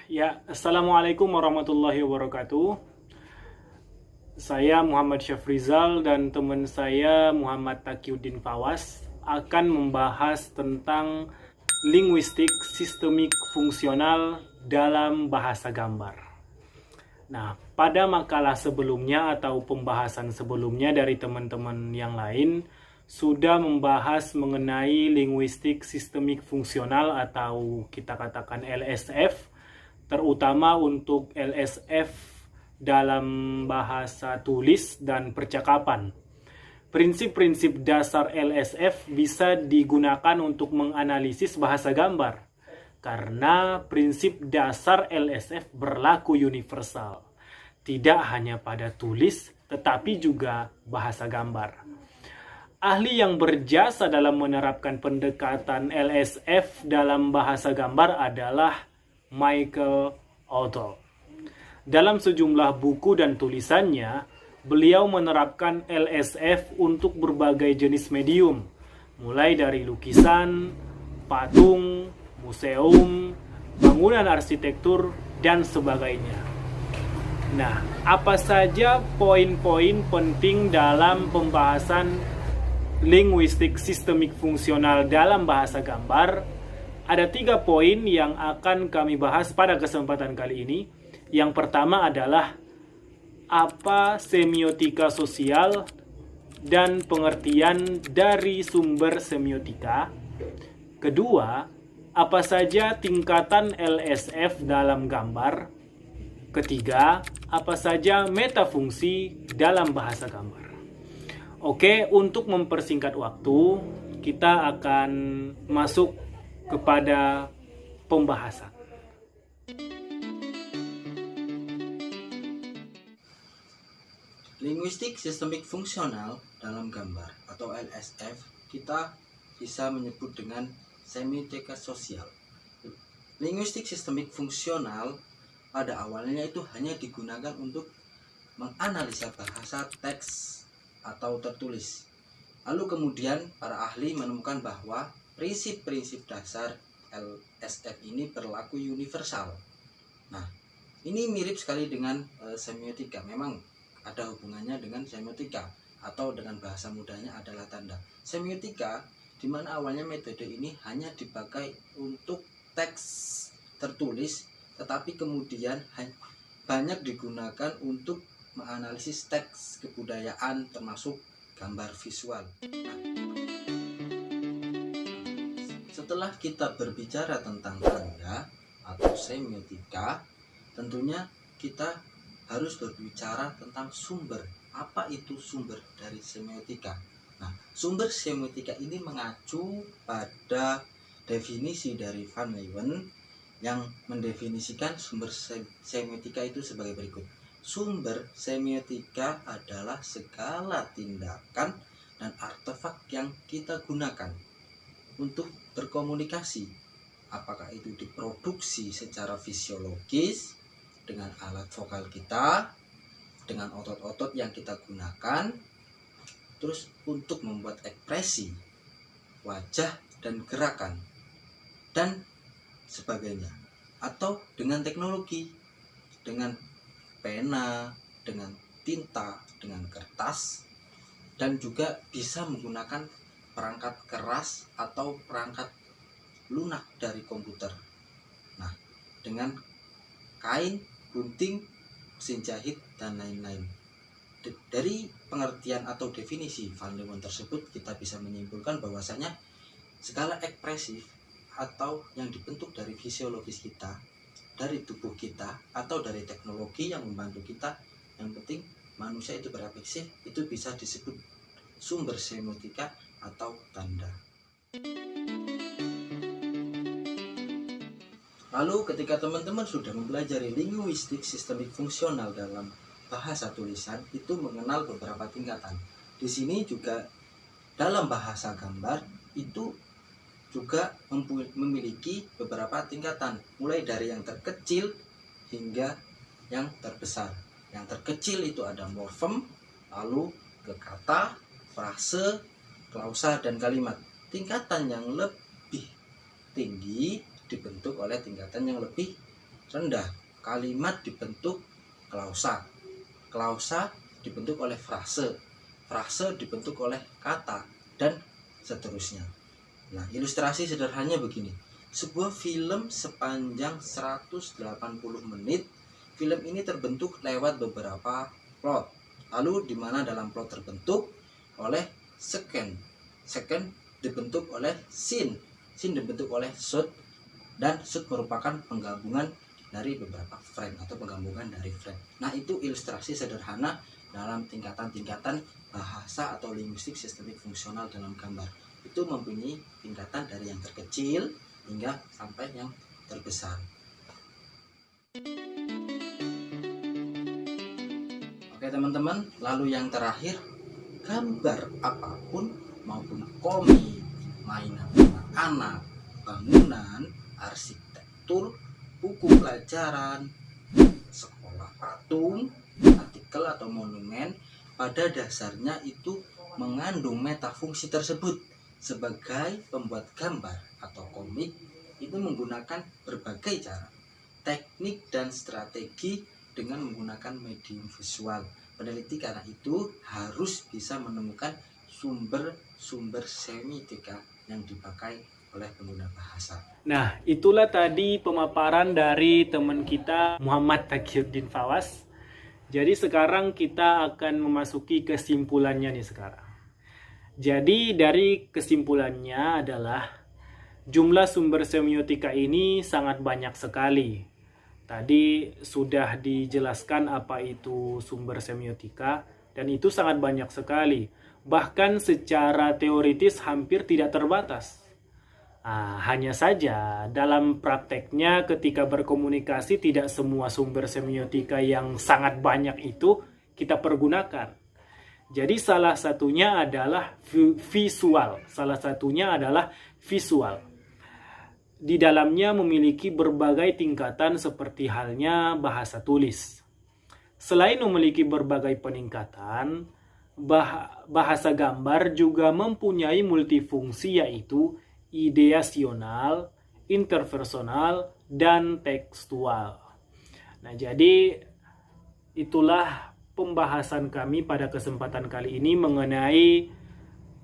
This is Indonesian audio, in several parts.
Ya, Assalamualaikum warahmatullahi wabarakatuh. Saya Muhammad Syafrizal dan teman saya Muhammad Taqiyuddin Fawaz akan membahas tentang linguistik sistemik fungsional dalam bahasa gambar. Nah, pada makalah sebelumnya atau pembahasan sebelumnya dari teman-teman yang lain sudah membahas mengenai linguistik sistemik fungsional atau kita katakan LSF, terutama untuk LSF dalam bahasa tulis dan percakapan. Prinsip-prinsip dasar LSF bisa digunakan untuk menganalisis bahasa gambar, karena prinsip dasar LSF berlaku universal, tidak hanya pada tulis, tetapi juga bahasa gambar. Ahli yang berjasa dalam menerapkan pendekatan LSF dalam bahasa gambar adalah Michael Odell. Dalam sejumlah buku dan tulisannya, beliau menerapkan LSF untuk berbagai jenis medium, mulai dari lukisan, patung, museum, bangunan arsitektur, dan sebagainya. Nah, apa saja poin-poin penting dalam pembahasan linguistik sistemik fungsional dalam bahasa gambar? Ada 3 poin yang akan kami bahas pada kesempatan kali ini. Yang pertama adalah apa semiotika sosial dan pengertian dari sumber semiotika. Kedua, apa saja tingkatan LSF dalam gambar. Ketiga, apa saja metafungsi dalam bahasa gambar. Oke, untuk mempersingkat waktu, kita akan masuk kepada pembahasan. Linguistik sistemik fungsional dalam gambar atau LSF kita bisa menyebut dengan semiotika sosial. Linguistik sistemik fungsional pada awalnya itu hanya digunakan untuk menganalisa bahasa teks atau tertulis. Lalu kemudian para ahli menemukan bahwa prinsip-prinsip dasar LSF ini berlaku universal. Nah, ini mirip sekali dengan semiotika. Memang ada hubungannya dengan semiotika atau dengan bahasa mudahnya adalah tanda. Semiotika di mana awalnya metode ini hanya dipakai untuk teks tertulis, tetapi kemudian banyak digunakan untuk menganalisis teks kebudayaan termasuk gambar visual. Nah, setelah kita berbicara tentang tanda atau semiotika, tentunya kita harus berbicara tentang sumber. Apa itu sumber dari semiotika? Nah, sumber semiotika ini mengacu pada definisi dari Van Leeuwen yang mendefinisikan sumber semiotika itu sebagai berikut. Sumber semiotika adalah segala tindakan dan artefak yang kita gunakan untuk berkomunikasi, apakah itu diproduksi secara fisiologis dengan alat vokal kita, dengan otot-otot yang kita gunakan, terus untuk membuat ekspresi wajah dan gerakan dan sebagainya, atau dengan teknologi, dengan pena, dengan tinta, dengan kertas, dan juga bisa menggunakan perangkat keras atau perangkat lunak dari komputer. Nah, dengan kain, gunting, mesin jahit, dan lain-lain. Dari pengertian atau definisi Van Leeuwen tersebut, kita bisa menyimpulkan bahwasanya segala ekspresif atau yang dibentuk dari fisiologis kita, dari tubuh kita, atau dari teknologi yang membantu kita, yang penting manusia itu berekspresi, itu bisa disebut sumber semiotika atau tanda. Lalu ketika teman-teman sudah mempelajari linguistik sistemik fungsional dalam bahasa tulisan, itu mengenal beberapa tingkatan. Di sini juga dalam bahasa gambar itu juga memiliki beberapa tingkatan, mulai dari yang terkecil hingga yang terbesar. Yang terkecil itu ada morfem, lalu ke kata, frase, klausa, dan kalimat. Tingkatan yang lebih tinggi dibentuk oleh tingkatan yang lebih rendah. Kalimat dibentuk klausa. Klausa dibentuk oleh frase. Frase dibentuk oleh kata, dan seterusnya. Nah, ilustrasi sederhananya begini. Sebuah film sepanjang 180 menit. Film ini terbentuk lewat beberapa plot. Lalu di mana dalam plot terbentuk oleh second. Second dibentuk oleh scene. Scene dibentuk oleh shot, dan shot merupakan penggabungan dari beberapa frame atau penggabungan dari frame. Nah, itu ilustrasi sederhana dalam tingkatan-tingkatan bahasa atau linguistik sistemik fungsional dalam gambar. Itu mempunyai tingkatan dari yang terkecil hingga sampai yang terbesar. Oke teman-teman, lalu yang terakhir, gambar apapun maupun komik, mainan anak-anak, bangunan, arsitektur, buku pelajaran, sekolah patung, artikel atau monumen, pada dasarnya itu mengandung metafungsi tersebut. Sebagai pembuat gambar atau komik, itu menggunakan berbagai cara, teknik dan strategi dengan menggunakan medium visual. Peneliti karena itu harus bisa menemukan sumber-sumber semiotika yang dipakai oleh pengguna bahasa. Nah, itulah tadi pemaparan dari teman kita Muhammad Taqiyuddin Fawaz. Jadi sekarang kita akan memasuki kesimpulannya nih sekarang. Jadi dari kesimpulannya adalah jumlah sumber semiotika ini sangat banyak sekali. Tadi sudah dijelaskan apa itu sumber semiotika, dan itu sangat banyak sekali. Bahkan secara teoritis hampir tidak terbatas. Hanya saja dalam prakteknya ketika berkomunikasi tidak semua sumber semiotika yang sangat banyak itu kita pergunakan. Jadi salah satunya adalah visual. Di dalamnya memiliki berbagai tingkatan seperti halnya bahasa tulis. Selain memiliki berbagai peningkatan, bahasa gambar juga mempunyai multifungsi, yaitu ideasional, interpersonal, dan tekstual. Nah, jadi itulah pembahasan kami pada kesempatan kali ini mengenai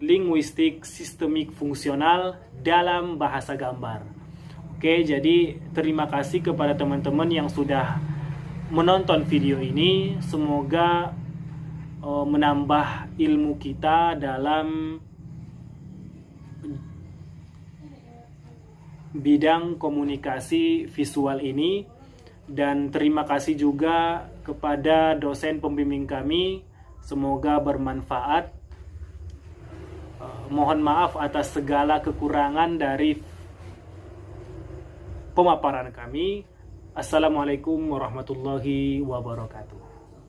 linguistik sistemik fungsional dalam bahasa gambar. Oke, jadi terima kasih kepada teman-teman yang sudah menonton video ini. Semoga menambah ilmu kita dalam bidang komunikasi visual ini, dan terima kasih juga kepada dosen pembimbing kami. Semoga bermanfaat. Mohon maaf atas segala kekurangan dari pemaparan kami. Assalamualaikum warahmatullahi wabarakatuh.